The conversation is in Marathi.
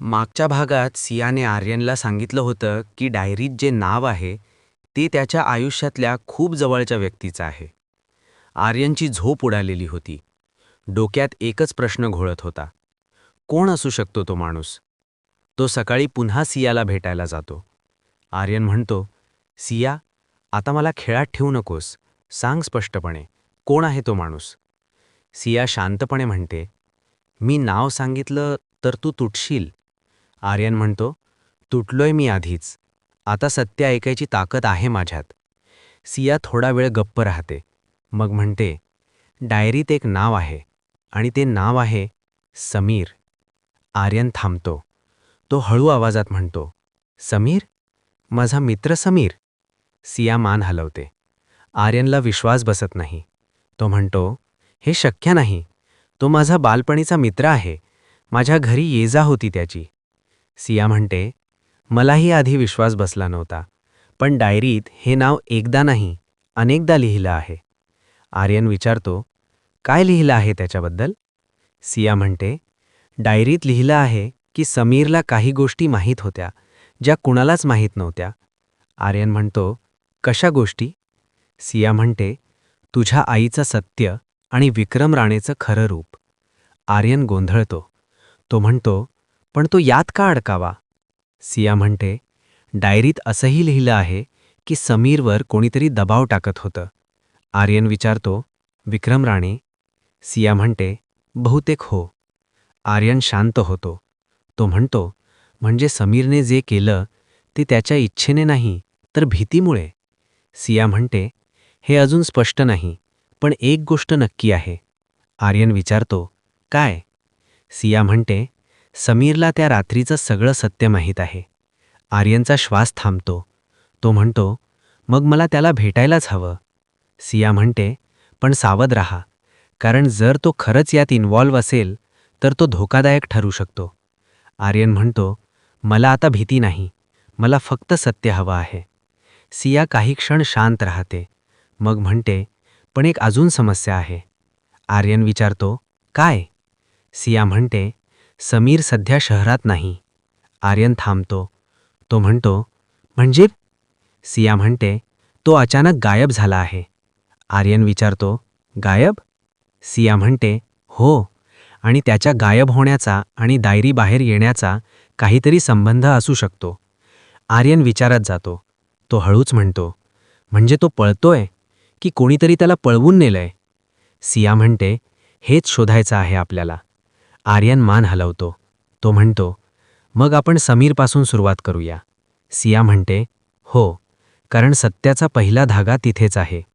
मागच्या भागात सियाने आर्यनला सांगितलं होतं की डायरीत जे नाव आहे ते त्याच्या आयुष्यातल्या खूप जवळच्या व्यक्तीचं आहे. आर्यनची झोप उडालेली होती. डोक्यात एकच प्रश्न घोळत होता. कोण असू शकतो तो माणूस? तो सकाळी पुन्हा सियाला भेटायला जातो. आर्यन म्हणतो, सिया, आता मला खेळात ठेवू नकोस. सांग स्पष्टपणे, कोण आहे तो माणूस? सिया शांतपणे म्हणते, मी नाव सांगितलं तर तू तुटशील. आर्यन म्हणतो, तुटलोय मी आधीच. आता सत्य ऐकायची ताकद आहे माझ्यात. सिया थोडा वेळ गप्प राहते. मग म्हणते, डायरीत एक नाव आहे आणि ते नाव आहे समीर. आर्यन थांबतो. तो हळू आवाजात म्हणतो, समीर? माझा मित्र समीर? सिया मान हलवते. आर्यनला विश्वास बसत नाही. तो म्हणतो, हे शक्य नाही. तो माझा बालपणीचा मित्र आहे. माझ्या घरी ये-जा होती त्याची. सिया म्हणते, मलाही आधी विश्वास बसला नव्हता, पण डायरीत हे नाव एकदा नाही अनेकदा लिहिलं आहे. आर्यन विचारतो, काय लिहिलं आहे त्याच्याबद्दल? सिया म्हणते, डायरीत लिहिलं आहे की समीरला काही गोष्टी माहीत होत्या ज्या कुणालाच माहीत नव्हत्या. आर्यन म्हणतो, कशा गोष्टी? सिया म्हणते, तुझ्या आईचं सत्य आणि विक्रम राणेचं खरं रूप. आर्यन गोंधळतो. तो म्हणतो, पण तो यात का अडकावा? सिया म्हणते, डायरीत असंही लिहिलं आहे की समीरवर कोणीतरी दबाव टाकत होतं. आर्यन विचारतो, विक्रम राणे? सिया म्हणते, बहुतेक हो. आर्यन शांत होतो. तो म्हणतो, म्हणजे समीरने जे केलं ते त्याच्या इच्छेने नाही तर भीतीमुळे? सिया म्हणते, हे अजून स्पष्ट नाही, पण एक गोष्ट नक्की आहे. आर्यन विचारतो, काय? सिया म्हणते, समीरला त्या रात्रीचं सगळं सत्य माहीत आहे. आर्यनचा श्वास थांबतो. तो म्हणतो, मग मला त्याला भेटायलाच हवं. सिया म्हणते, पण सावध राहा, कारण जर तो खरंच यात इन्व्हॉल्व असेल तर तो धोकादायक ठरू शकतो. आर्यन म्हणतो, मला आता भीती नाही, मला फक्त सत्य हवं आहे. सिया काही क्षण शांत राहते. मग म्हणते, पण एक अजून समस्या आहे. आर्यन विचारतो, काय? सिया म्हणते, समीर सध्या शहरात नाही. आर्यन थांबतो. तो म्हणतो, म्हणजे? सिया म्हणते, तो अचानक गायब झाला आहे. आर्यन विचारतो, गायब? सिया म्हणते, हो, आणि त्याच्या गायब होण्याचा आणि डायरी बाहेर येण्याचा काहीतरी संबंध असू शकतो. आर्यन विचारात जातो. तो हळूच म्हणतो, म्हणजे तो पळतोय की कोणीतरी त्याला पळवून नेलंय? सिया म्हणते, हेच शोधायचं आहे आपल्याला. आर्यन मान हलवतो. तो म्हणतो, मग आपण समीरपासून सुरुवात करूया. सिया म्हणते, हो, कारण सत्याचा पहिला धागा तिथेच आहे.